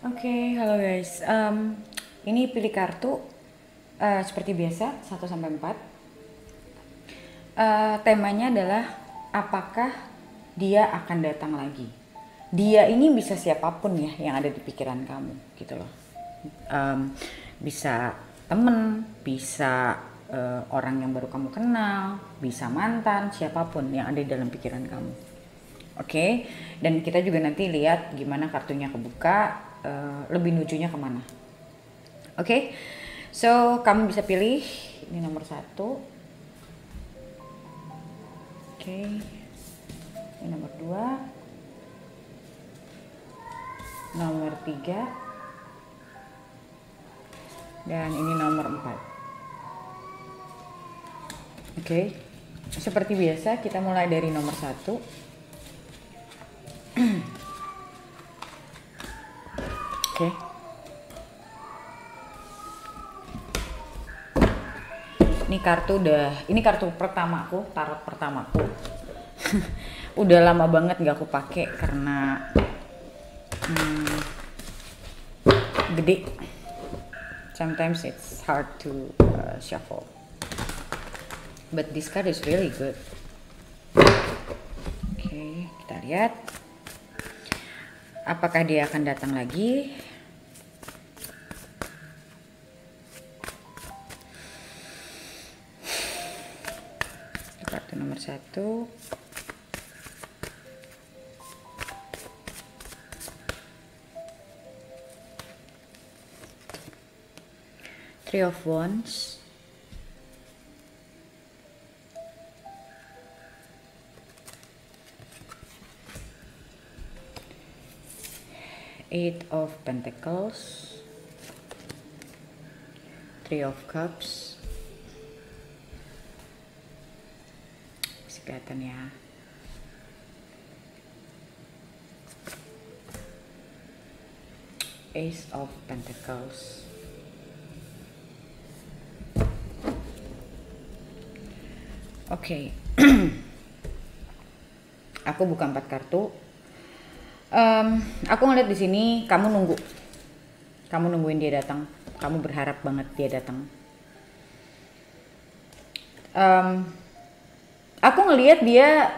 Oke, halo guys. Ini pilih kartu seperti biasa 1 sampai 4. Temanya adalah apakah dia akan datang lagi. Dia ini bisa siapapun ya yang ada di pikiran kamu gitu loh. Bisa temen, bisa orang yang baru kamu kenal, bisa mantan, siapapun yang ada di dalam pikiran kamu. Oke, dan kita juga nanti lihat gimana kartunya kebuka, lebih nujunya kemana. Oke, so kamu bisa pilih ini nomor 1. Oke, ini nomor 2, nomor 3, dan ini nomor 4. Oke, seperti biasa kita mulai dari nomor 1. Oke. Ini kartu pertamaku, tarot pertamaku. Udah lama banget gak aku pakai karena gede. Sometimes it's hard to shuffle. But this card is really good. Oke, kita lihat. Apakah dia akan datang lagi? Kartu nomor 1. Three of Wands. Eight of Pentacles. Three of Cups. Masih kelihatan ya. Ace of Pentacles. Oke. Aku buka 4 kartu. Aku ngeliat di sini kamu nungguin dia datang. Kamu berharap banget dia datang. Aku ngeliat dia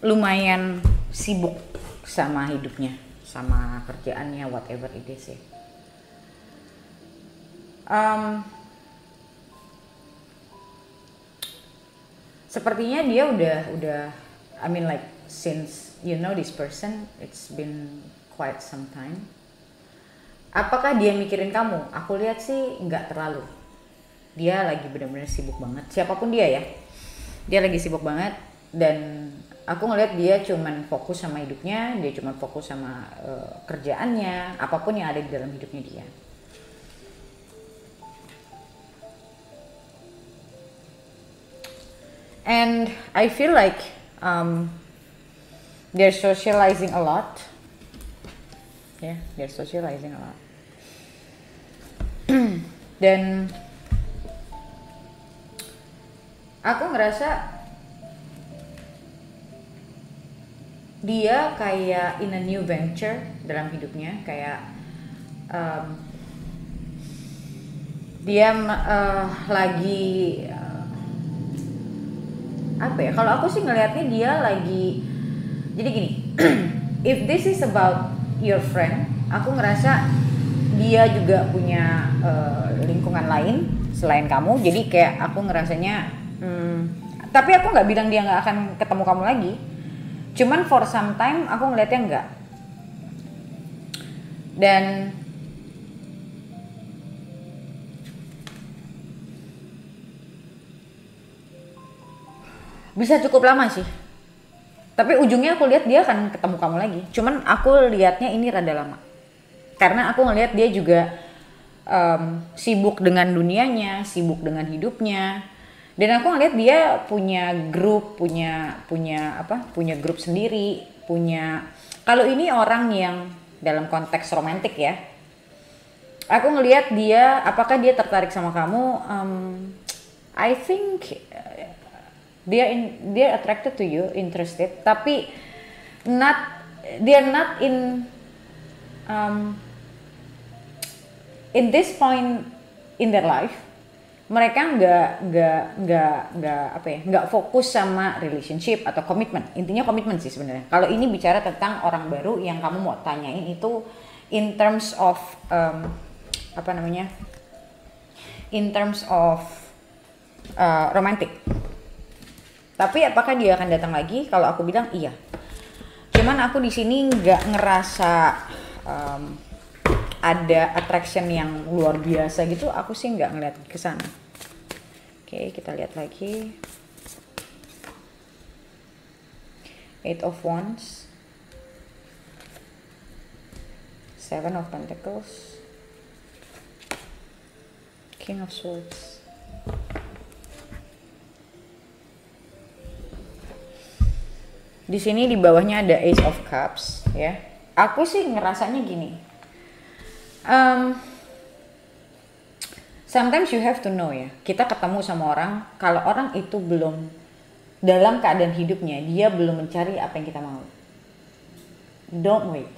lumayan sibuk sama hidupnya, sama kerjaannya, whatever it is ya. Sepertinya dia udah I mean like since you know this person, it's been quite some time. Apakah dia mikirin kamu? Aku lihat sih nggak terlalu. Dia lagi benar-benar sibuk banget. Siapapun dia ya, dia lagi sibuk banget. Dan aku ngelihat dia cuman fokus sama hidupnya, dia cuman fokus sama kerjaannya, apapun yang ada di dalam hidupnya dia. And I feel like they're socializing a lot. Yeah, they're socializing a lot. Dan aku ngerasa dia kayak in a new venture dalam hidupnya, kayak dia lagi apa ya? Kalau aku sih ngelihatnya dia lagi, jadi gini, if this is about your friend, aku ngerasa dia juga punya lingkungan lain selain kamu. Jadi kayak aku ngerasanya, tapi aku nggak bilang dia nggak akan ketemu kamu lagi. Cuman for some time aku ngelihatnya enggak. Dan bisa cukup lama sih. Tapi ujungnya aku lihat dia akan ketemu kamu lagi. Cuman aku lihatnya ini rada lama. Karena aku ngelihat dia juga sibuk dengan dunianya, sibuk dengan hidupnya. Dan aku ngeliat dia punya grup, punya grup sendiri, punya. Kalau ini orang yang dalam konteks romantik ya, aku ngeliat dia, apakah dia tertarik sama kamu? I think dia attracted to you, interested, tapi they're not in in this point in their life mereka nggak fokus sama relationship atau komitmen. Intinya komitmen sih sebenarnya. Kalau ini bicara tentang orang baru yang kamu mau tanyain itu in terms of in terms of romantic. Tapi apakah dia akan datang lagi? Kalau aku bilang iya. Cuman aku di sini nggak ngerasa ada attraction yang luar biasa gitu. Aku sih nggak ngeliat ke sana. Oke, kita lihat lagi. Eight of Wands, Seven of Pentacles, King of Swords. Di sini di bawahnya ada Ace of Cups, ya. Aku sih ngerasanya gini. Sometimes you have to know ya. Kita ketemu sama orang, kalau orang itu belum dalam keadaan hidupnya, dia belum mencari apa yang kita mau. Don't wait.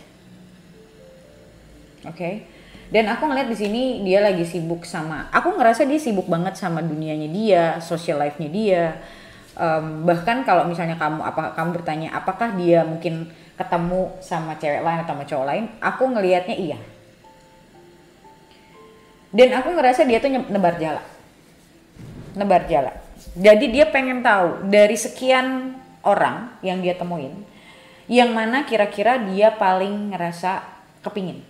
Oke. Dan aku ngeliat di sini dia lagi sibuk sama. Aku ngerasa dia sibuk banget sama dunianya dia, social life-nya dia. Bahkan kalau misalnya kamu bertanya apakah dia mungkin ketemu sama cewek lain atau sama cowok lain, aku ngelihatnya iya. Dan aku ngerasa dia tuh nebar jala. Jadi dia pengen tahu dari sekian orang yang dia temuin, yang mana kira-kira dia paling ngerasa kepingin.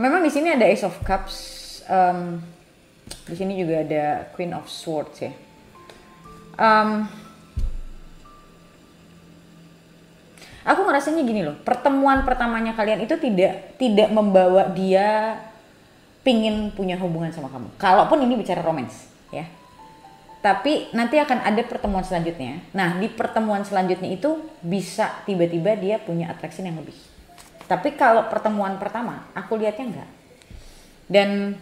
Memang di sini ada Ace of Cups. Di sini juga ada Queen of Swords ya. Aku ngerasanya gini loh, pertemuan pertamanya kalian itu tidak membawa dia pingin punya hubungan sama kamu. Kalaupun ini bicara romance, ya. Tapi nanti akan ada pertemuan selanjutnya. Nah, di pertemuan selanjutnya itu bisa tiba-tiba dia punya attraction yang lebih. Tapi kalau pertemuan pertama, aku lihatnya enggak. Dan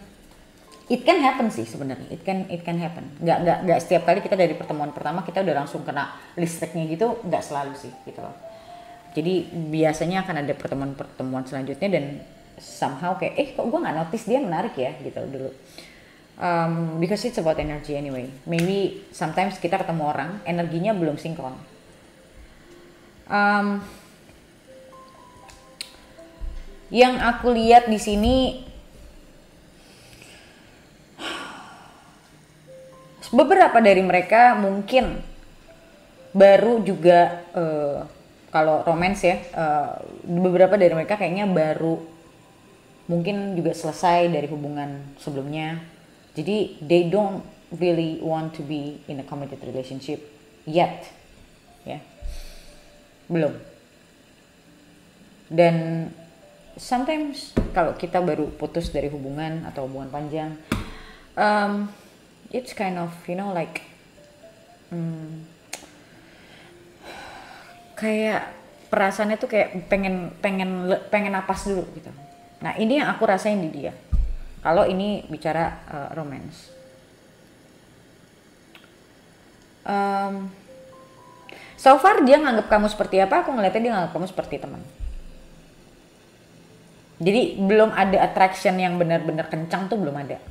it can happen sih sebenarnya. It can happen. Enggak setiap kali kita dari pertemuan pertama kita udah langsung kena listriknya gitu, enggak selalu sih gitu loh. Jadi biasanya akan ada pertemuan selanjutnya dan somehow kayak kok gue nggak notice dia menarik ya gitu dulu. Because it's about energy anyway. Maybe sometimes kita ketemu orang energinya belum sinkron. Yang aku lihat di sini beberapa dari mereka mungkin baru juga kalau romance ya, beberapa dari mereka kayaknya baru mungkin juga selesai dari hubungan sebelumnya. Jadi they don't really want to be in a committed relationship yet, ya, belum. Dan sometimes kalau kita baru putus dari hubungan atau hubungan panjang, it's kind of like kayak perasaannya tuh kayak pengen napas dulu gitu. Nah ini yang aku rasain di dia. Kalau ini bicara romance. So far dia nganggap kamu seperti apa? Aku ngeliatnya dia nganggap kamu seperti teman. Jadi belum ada attraction yang benar-benar kencang tuh belum ada.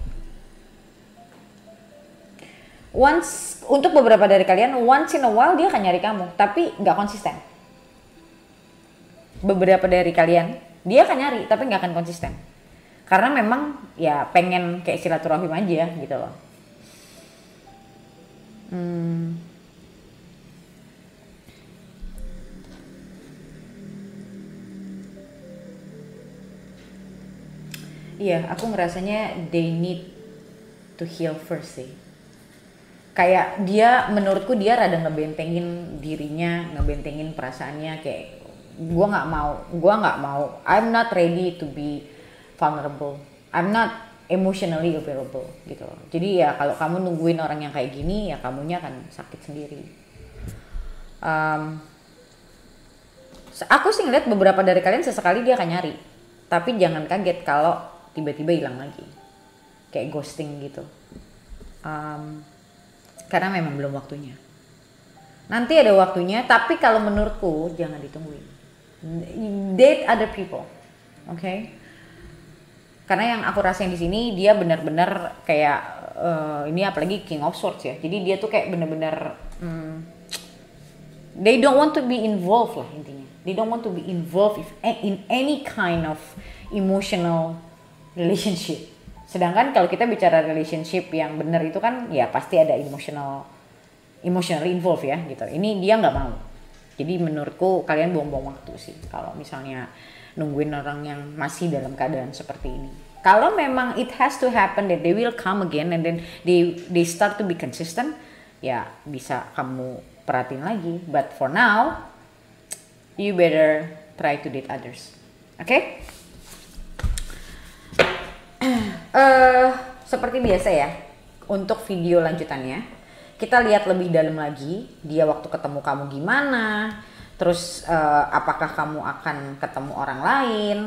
Untuk beberapa dari kalian, once in a while dia akan nyari kamu, tapi nggak konsisten. Beberapa dari kalian, dia akan nyari, tapi nggak akan konsisten. Karena memang ya pengen kayak silaturahim aja gitu loh. Iya, aku ngerasanya they need to heal first sih. Kayak dia, menurutku dia rada ngebentengin dirinya, ngebentengin perasaannya, kayak gue nggak mau, I'm not ready to be vulnerable, I'm not emotionally available gitu. Jadi ya kalau kamu nungguin orang yang kayak gini, ya kamunya akan sakit sendiri. Aku sih ngeliat beberapa dari kalian sesekali dia akan nyari, tapi jangan kaget kalau tiba-tiba hilang lagi, kayak ghosting gitu. Karena memang belum waktunya. Nanti ada waktunya, tapi kalau menurutku jangan ditungguin. Date other people, oke? Okay? Karena yang aku rasain di sini dia benar-benar kayak ini apalagi King of Swords ya. Jadi dia tuh kayak benar-benar they don't want to be involved lah intinya. They don't want to be involved in any kind of emotional relationship. Sedangkan kalau kita bicara relationship yang benar itu kan ya pasti ada emotionally involved ya gitu. Ini dia nggak mau. Jadi menurutku kalian buang-buang waktu sih kalau misalnya nungguin orang yang masih dalam keadaan seperti ini. Kalau memang it has to happen that they will come again and then they start to be consistent, ya bisa kamu perhatiin lagi. But for now, you better try to date others. Oke? Okay? Seperti biasa ya, untuk video lanjutannya, kita lihat lebih dalam lagi dia waktu ketemu kamu gimana. Terus apakah kamu akan ketemu orang lain?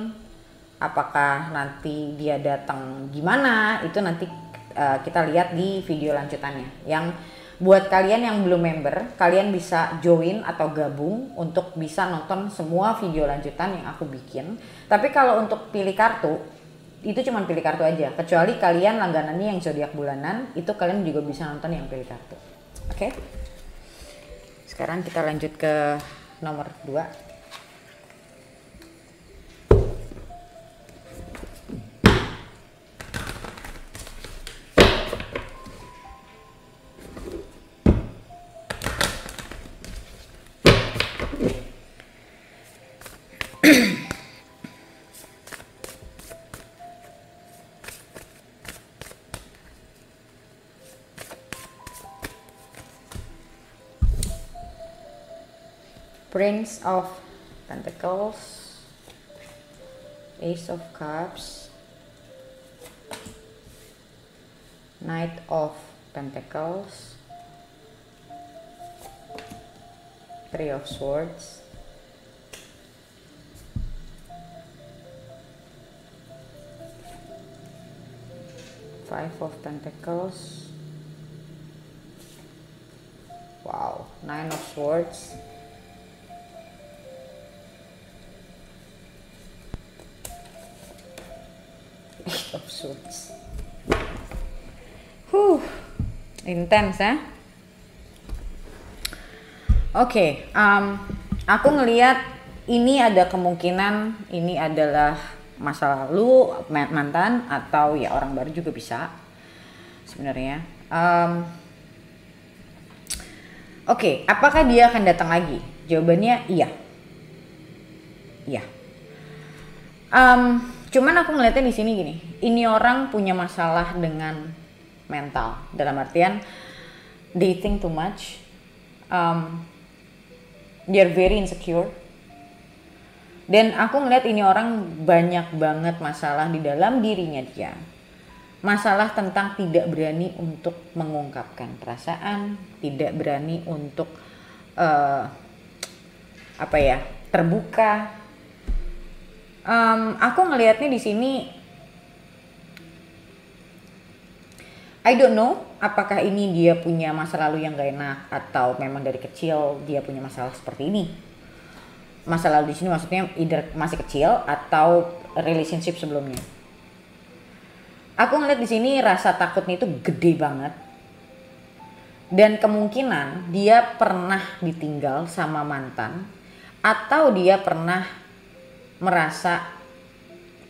Apakah nanti dia datang gimana? Itu nanti kita lihat di video lanjutannya. Yang buat kalian yang belum member, kalian bisa join atau gabung untuk bisa nonton semua video lanjutan yang aku bikin. Tapi kalau untuk pilih kartu, itu cuma pilih kartu aja. Kecuali kalian langganannya yang zodiak bulanan, itu kalian juga bisa nonton yang pilih kartu. Oke? Sekarang kita lanjut ke nomor 2. Prince of Pentacles, Ace of Cups, Knight of Pentacles, Three of Swords, Five of Pentacles, wow, Nine of Swords, Eight of Swords. Intense ya. Oke, aku ngelihat ini ada kemungkinan ini adalah masa lalu, mantan, atau ya orang baru juga bisa sebenarnya. Oke, apakah dia akan datang lagi? Jawabannya iya. Iya. Cuman aku ngeliatnya di sini gini, ini orang punya masalah dengan mental, dalam artian they think too much, they're very insecure, dan aku ngeliat ini orang banyak banget masalah di dalam dirinya dia, masalah tentang tidak berani untuk mengungkapkan perasaan, tidak berani untuk terbuka. Aku ngelihatnya di sini, I don't know apakah ini dia punya masa lalu yang gak enak atau memang dari kecil dia punya masalah seperti ini. Masa lalu di sini maksudnya either masih kecil atau relationship sebelumnya. Aku ngeliat di sini rasa takutnya itu gede banget, dan kemungkinan dia pernah ditinggal sama mantan atau dia pernah merasa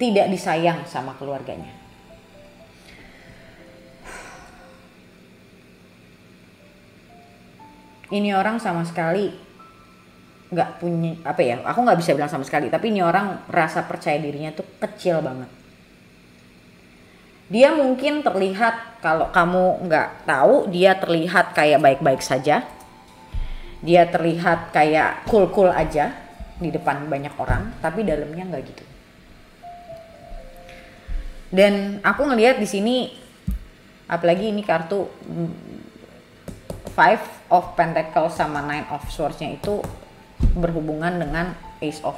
tidak disayang sama keluarganya. Ini orang sama sekali nggak punya aku nggak bisa bilang sama sekali, tapi ini orang rasa percaya dirinya tuh kecil banget. Dia mungkin terlihat, kalau kamu nggak tahu, dia terlihat kayak baik-baik saja, dia terlihat kayak cool-cool aja di depan banyak orang, tapi dalamnya nggak gitu. Dan aku ngelihat di sini, apalagi ini kartu Five of Pentacles sama Nine of Swords-nya itu berhubungan dengan Ace of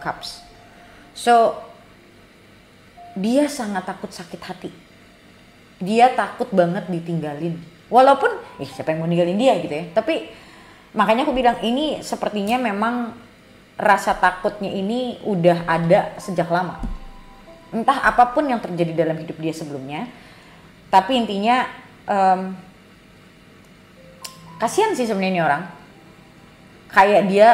Cups. So dia sangat takut sakit hati, dia takut banget ditinggalin, walaupun siapa yang mau ninggalin dia gitu ya. Tapi makanya aku bilang ini sepertinya memang rasa takutnya ini udah ada sejak lama. Entah apapun yang terjadi dalam hidup dia sebelumnya, tapi intinya kasihan sih sebenarnya ini orang. Kayak dia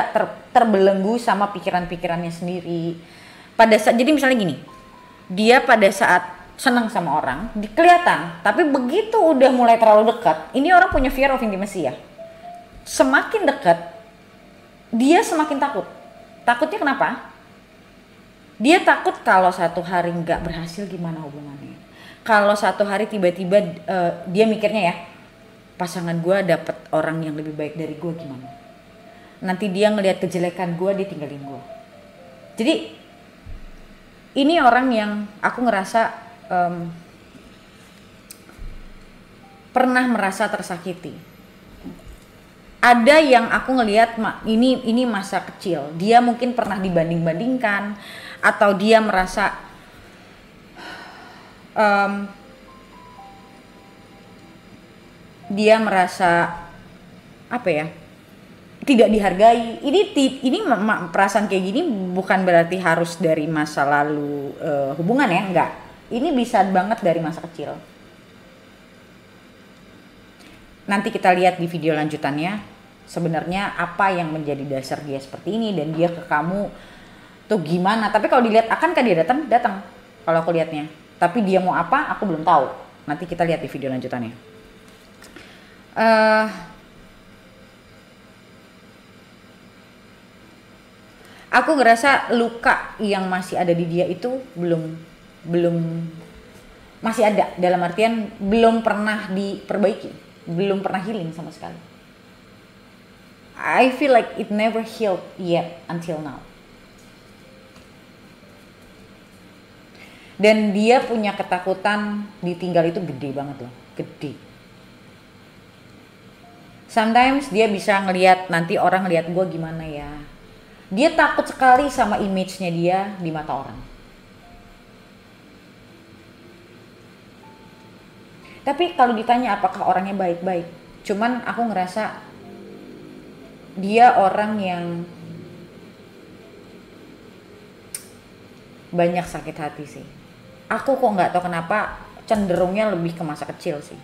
terbelenggu sama pikiran-pikirannya sendiri. Pada saat, jadi misalnya gini, dia pada saat senang sama orang, kelihatan, tapi begitu udah mulai terlalu dekat, ini orang punya fear of intimacy ya. Semakin dekat, dia semakin takut. Takutnya kenapa? Dia takut kalau satu hari nggak berhasil gimana hubungannya. Kalau satu hari tiba-tiba dia mikirnya ya, pasangan gue dapet orang yang lebih baik dari gue gimana. Nanti dia ngelihat kejelekan gue, dia tinggalin gue. Jadi ini orang yang aku ngerasa pernah merasa tersakiti. Ada yang aku ngelihat ini masa kecil, dia mungkin pernah dibanding-bandingkan, atau dia merasa apa ya, tidak dihargai. Ini perasaan kayak gini bukan berarti harus dari masa lalu hubungan ya, enggak. Ini bisa banget dari masa kecil. Nanti kita lihat di video lanjutannya sebenarnya apa yang menjadi dasar dia seperti ini, dan dia ke kamu tuh gimana. Tapi kalau dilihat, akankah dia datang kalau aku lihatnya. Tapi dia mau apa aku belum tahu. Nanti kita lihat di video lanjutannya. Aku ngerasa luka yang masih ada di dia itu belum masih ada, dalam artian belum pernah diperbaiki, belum pernah healing sama sekali. I feel like it never healed yet until now. Dan dia punya ketakutan ditinggal itu gede banget loh, gede. Sometimes dia bisa ngelihat nanti orang ngelihat gue gimana ya. Dia takut sekali sama image-nya dia di mata orang. Tapi kalau ditanya apakah orangnya baik-baik, cuman aku ngerasa dia orang yang banyak sakit hati sih. Aku kok nggak tahu kenapa cenderungnya lebih ke masa kecil sih.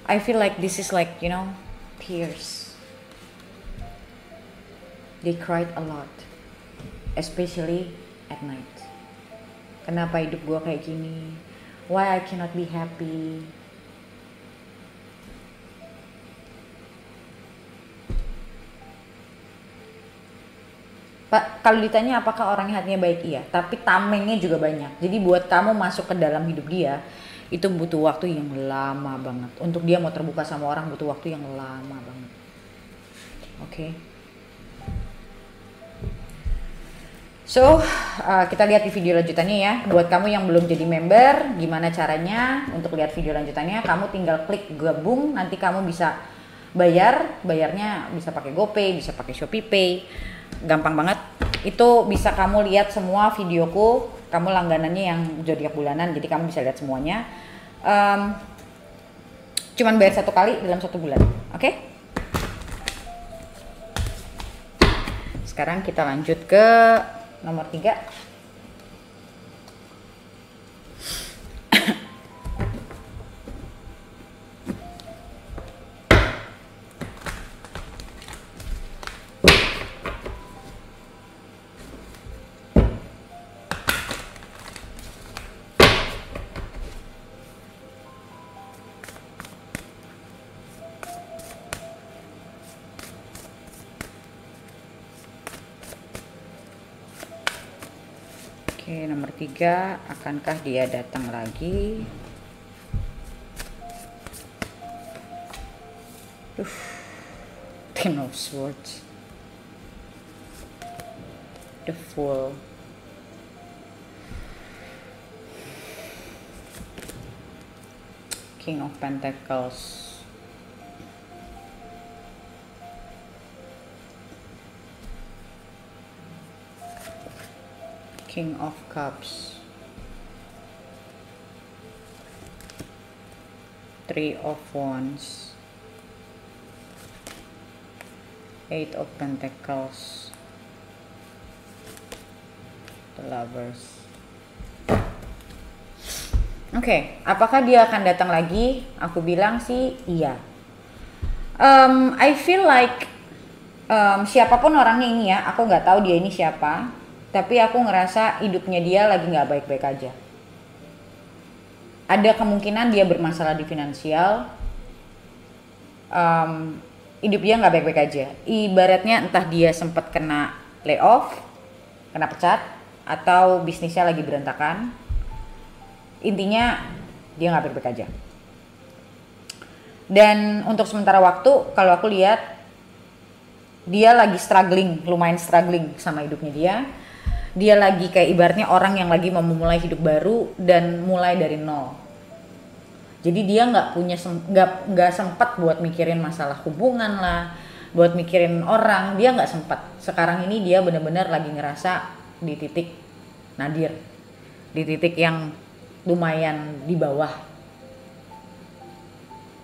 I feel like this is like, you know, tears. They cried a lot, especially at night. Kenapa hidup gue kayak gini? Why I cannot be happy? Pak, kalau ditanya apakah orangnya hatinya baik, iya, tapi tamengnya juga banyak. Jadi buat kamu masuk ke dalam hidup dia, itu butuh waktu yang lama banget. Untuk dia mau terbuka sama orang butuh waktu yang lama banget. Oke. So, kita lihat di video lanjutannya ya. Buat kamu yang belum jadi member, gimana caranya untuk lihat video lanjutannya? Kamu tinggal klik gabung, nanti kamu bisa bayarnya bisa pakai GoPay, bisa pakai ShopeePay. Gampang banget. Itu bisa kamu lihat semua videoku. Kamu langganannya yang zodiak bulanan, jadi kamu bisa lihat semuanya. Cuman bayar 1 kali dalam 1 bulan, oke? Sekarang kita lanjut ke nomor 3. Oke, nomor 3, akankah dia datang lagi? Ten of Swords, the Fool, King of Pentacles, King of Cups, Three of Wands, Eight of Pentacles, the Lovers. Oke, apakah dia akan datang lagi? Aku bilang sih iya. I feel like siapapun orangnya ini ya, aku nggak tahu dia ini siapa, tapi aku ngerasa hidupnya dia lagi nggak baik-baik aja. Ada kemungkinan dia bermasalah di finansial, hidup dia nggak baik-baik aja. Ibaratnya entah dia sempat kena layoff, kena pecat, atau bisnisnya lagi berantakan. Intinya dia nggak baik-baik aja. Dan untuk sementara waktu, kalau aku lihat dia lagi struggling, lumayan struggling sama hidupnya dia. Dia lagi kayak ibaratnya orang yang lagi mau memulai hidup baru dan mulai dari nol. Jadi dia nggak sempat buat mikirin masalah hubungan lah, buat mikirin orang, dia nggak sempat. Sekarang ini dia benar-benar lagi ngerasa di titik nadir, di titik yang lumayan di bawah.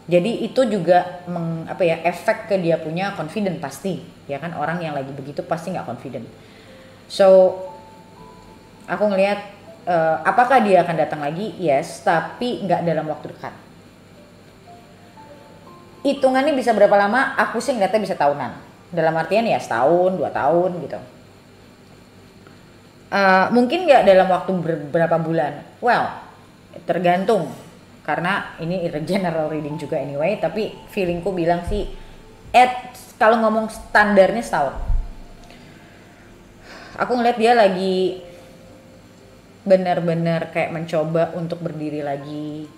Jadi itu juga efek ke dia punya confident pasti, ya kan, orang yang lagi begitu pasti nggak confident. So aku ngelihat apakah dia akan datang lagi? Yes, tapi nggak dalam waktu dekat. Hitungannya bisa berapa lama? Aku sih ngeliatnya bisa tahunan. Dalam artian ya setahun, 2 tahun gitu. Mungkin nggak dalam waktu berapa bulan. Well, tergantung, karena ini general reading juga anyway, tapi feelingku bilang sih kalau ngomong standarnya setahun. Aku ngeliat dia lagi benar-benar kayak mencoba untuk berdiri lagi.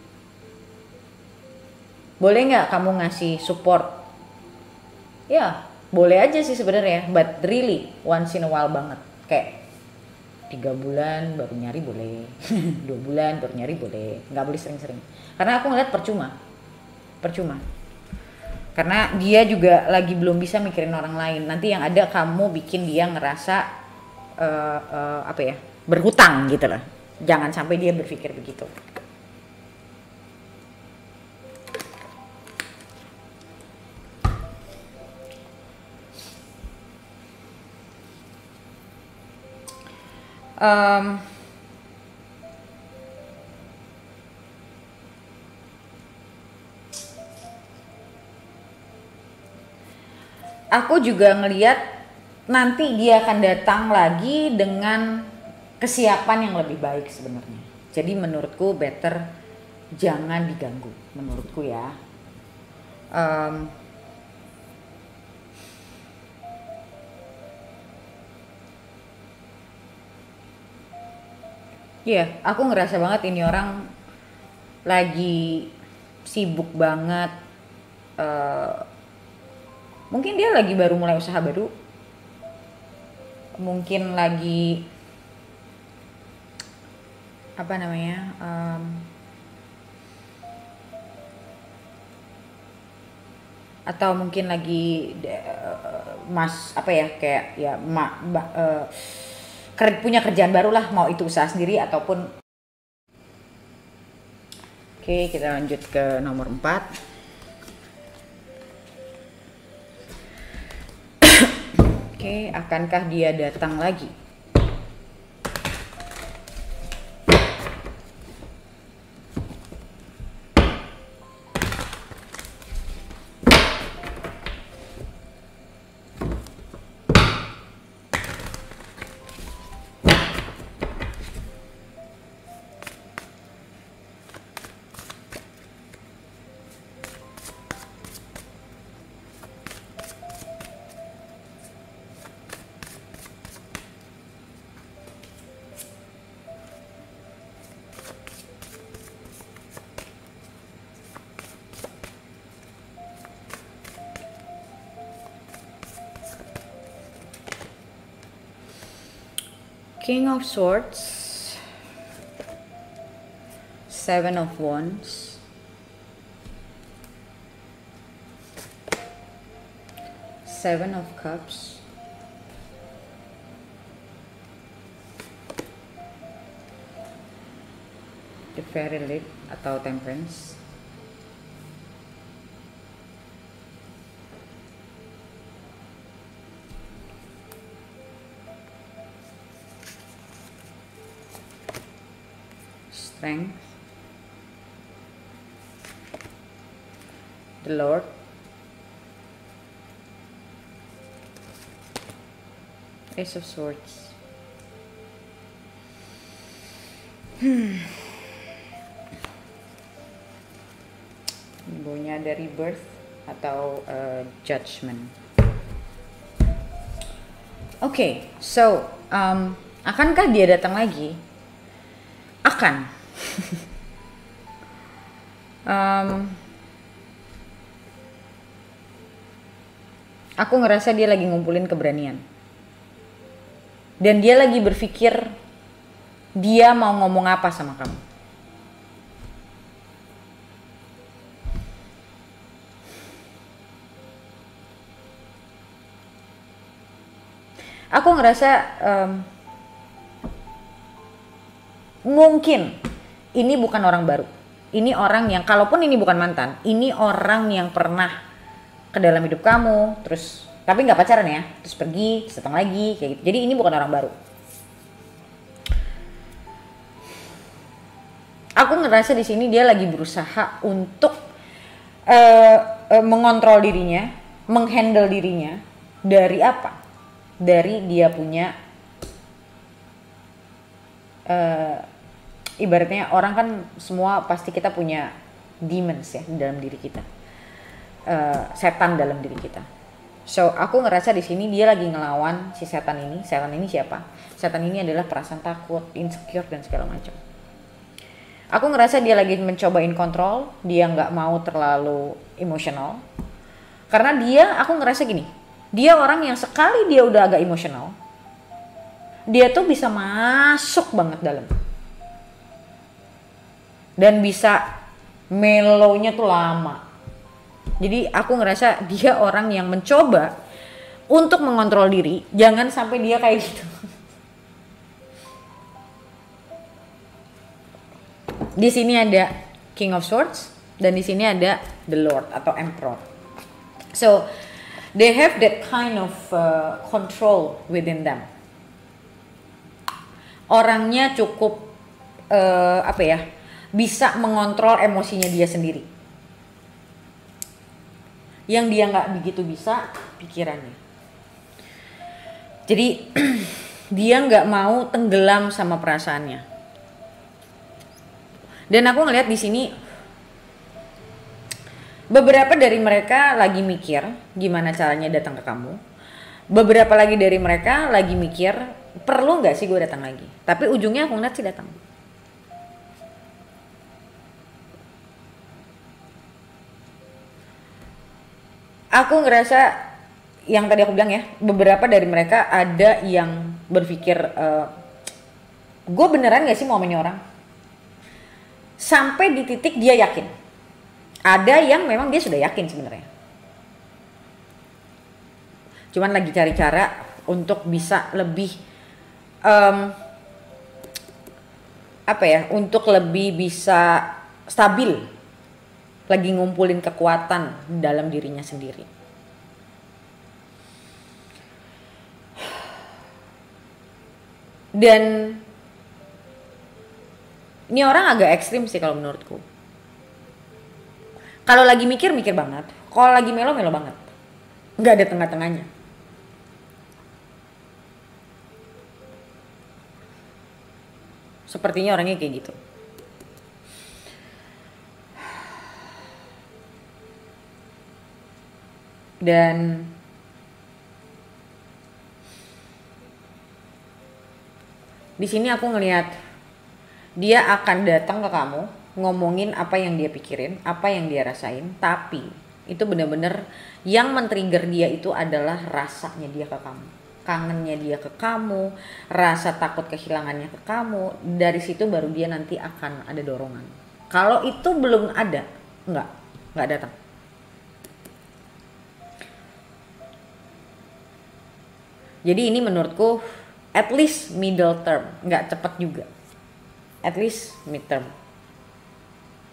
Boleh nggak kamu ngasih support? Ya boleh aja sih sebenarnya, but really once in a while banget, kayak 3 bulan baru nyari boleh, 2 bulan baru nyari boleh, nggak boleh sering-sering. Karena aku ngeliat percuma. Karena dia juga lagi belum bisa mikirin orang lain. Nanti yang ada kamu bikin dia ngerasa berhutang gitu lah. Jangan sampai dia berpikir begitu. Aku juga ngelihat nanti dia akan datang lagi dengan kesiapan yang lebih baik sebenarnya. Jadi menurutku better jangan diganggu, menurutku ya. Aku ngerasa banget ini orang lagi sibuk banget. Mungkin dia lagi baru mulai usaha baru. Mungkin lagi atau mungkin lagi punya kerjaan baru lah, mau itu usaha sendiri ataupun. Oke, kita lanjut ke nomor 4. Oke, akankah dia datang lagi? King of Swords, 7 of Wands, Seven of Cups, the Fairy Leaf atau Temperance, Strength, the Lord, Ace of Swords. Baunya ada rebirth atau judgment. Oke, so akankah dia datang lagi? Akan. Aku ngerasa dia lagi ngumpulin keberanian. Dan dia lagi berpikir dia mau ngomong apa sama kamu. Aku ngerasa mungkin ini bukan orang baru. Ini orang yang, kalaupun ini bukan mantan, ini orang yang pernah ke dalam hidup kamu, terus tapi nggak pacaran ya, terus pergi, datang lagi, kayak gitu. Jadi ini bukan orang baru. Aku ngerasa di sini dia lagi berusaha untuk mengontrol dirinya, menghandle dirinya dari apa? Dari dia punya ibaratnya orang kan semua pasti kita punya demons ya di dalam diri kita, setan dalam diri kita. So aku ngerasa di sini dia lagi ngelawan si setan ini. Setan ini siapa? Setan ini adalah perasaan takut, insecure dan segala macam. Aku ngerasa dia lagi mencobain kontrol, dia nggak mau terlalu emosional. Karena dia, aku ngerasa gini, dia orang yang sekali dia udah agak emosional, dia tuh bisa masuk banget dalam. Dan bisa mellownya tuh lama. Jadi aku ngerasa dia orang yang mencoba untuk mengontrol diri, jangan sampai dia kayak gitu. Di sini ada King of Swords dan di sini ada the Lord atau Emperor. So they have that kind of control within them. Orangnya cukup bisa mengontrol emosinya dia sendiri. Yang dia nggak begitu bisa pikirannya. Jadi dia nggak mau tenggelam sama perasaannya. Dan aku ngelihat di sini beberapa dari mereka lagi mikir gimana caranya datang ke kamu. Beberapa lagi dari mereka lagi mikir perlu nggak sih gue datang lagi. Tapi ujungnya aku ngeliat sih datang. Aku ngerasa yang tadi aku bilang ya, beberapa dari mereka ada yang berpikir gue beneran gak sih mau sama orang? Sampai di titik dia yakin. Ada yang memang dia sudah yakin sebenarnya. Cuman lagi cari cara untuk bisa lebih untuk lebih bisa stabil. Lagi ngumpulin kekuatan dalam dirinya sendiri. Dan ini orang agak ekstrim sih kalau menurutku. Kalau lagi mikir banget, kalau lagi melo banget. Nggak ada tengah-tengahnya. Sepertinya orangnya kayak gitu. Dan di sini aku ngelihat dia akan datang ke kamu, ngomongin apa yang dia pikirin, apa yang dia rasain, tapi itu benar-benar yang men-trigger dia itu adalah rasanya dia ke kamu, kangennya dia ke kamu, rasa takut kehilangannya ke kamu. Dari situ baru dia nanti akan ada dorongan. Kalau itu belum ada, nggak datang. Jadi ini menurutku at least middle term, nggak cepat juga. At least mid term,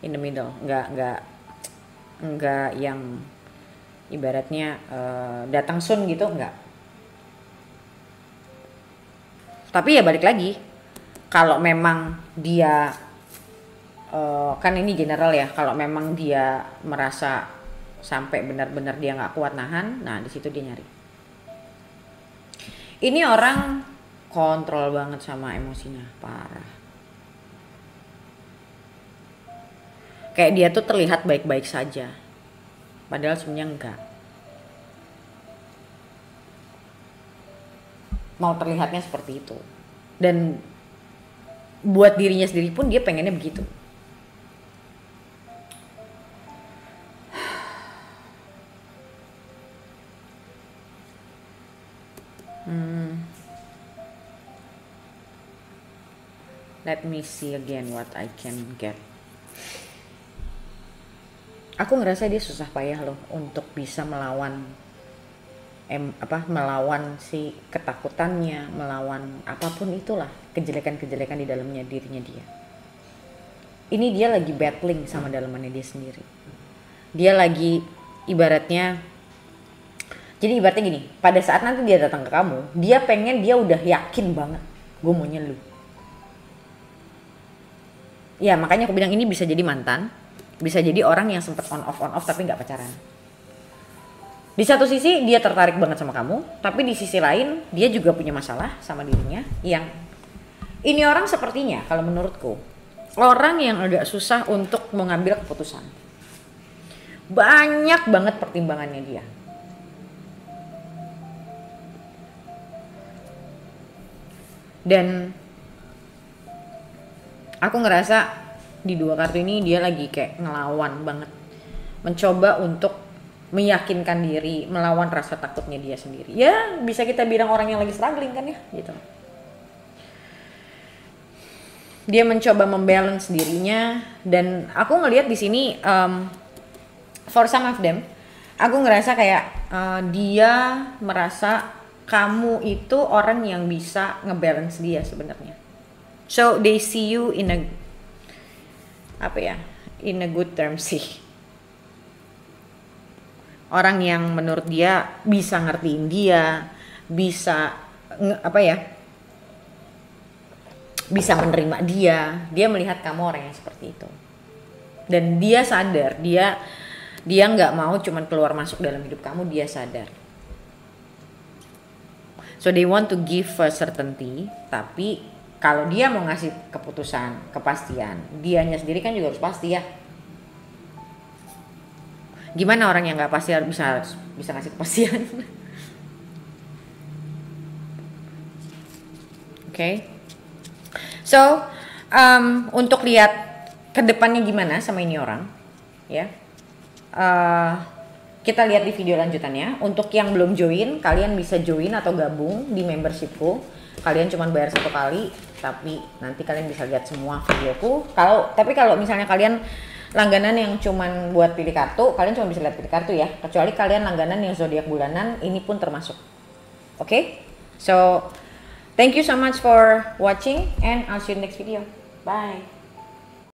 in the middle, nggak yang ibaratnya datang soon gitu, nggak. Tapi ya balik lagi, kalau memang dia kan ini general ya, kalau memang dia merasa sampai benar-benar dia nggak kuat nahan, nah di situ dia nyari. Ini orang kontrol banget sama emosinya, parah. Kayak dia tuh terlihat baik-baik saja, padahal sebenarnya enggak. Mau terlihatnya seperti itu, dan buat dirinya sendiri pun dia pengennya begitu. Let me see again what I can get. Aku ngerasa dia susah payah loh untuk bisa melawan melawan si ketakutannya, melawan apapun itulah, kejelekan-kejelekan di dalamnya dirinya dia. Ini dia lagi battling sama dalamannya dia sendiri. Dia lagi ibaratnya gini, pada saat nanti dia datang ke kamu, dia pengen, dia udah yakin banget, gue maunya lu. Ya makanya aku bilang ini bisa jadi mantan, bisa jadi orang yang sempet on off tapi nggak pacaran. Di satu sisi dia tertarik banget sama kamu, tapi di sisi lain dia juga punya masalah sama dirinya. Yang ini orang sepertinya kalau menurutku orang yang agak susah untuk mengambil keputusan. Banyak banget pertimbangannya dia. Dan aku ngerasa di dua kartu ini dia lagi kayak ngelawan banget, mencoba untuk meyakinkan diri, melawan rasa takutnya dia sendiri. Ya bisa kita bilang orang yang lagi struggling kan ya gitu. Dia mencoba membalance dirinya, dan aku ngelihat di sini for some of them aku ngerasa kayak dia merasa kamu itu orang yang bisa ngebalance dia sebenarnya. So they see you in a good term sih. Orang yang menurut dia bisa ngertiin dia, bisa bisa menerima dia. Dia melihat kamu orang yang seperti itu. Dan dia sadar, dia nggak mau cuman keluar masuk dalam hidup kamu, dia sadar. So they want to give a certainty, tapi kalau dia mau ngasih keputusan, kepastian, dianya sendiri kan juga harus pasti ya. Gimana orang yang nggak pasti harus bisa ngasih kepastian? Okay. So untuk lihat kedepannya gimana sama ini orang, ya. Kita lihat di video lanjutannya. Untuk yang belum join, kalian bisa join atau gabung di membershipku. Kalian cuma bayar 1 kali, tapi nanti kalian bisa lihat semua videoku. Tapi kalau misalnya kalian langganan yang cuman buat pilih kartu, kalian cuma bisa lihat pilih kartu ya. Kecuali kalian langganan yang zodiak bulanan, ini pun termasuk. Okay? So thank you so much for watching, and I'll see you in next video. Bye.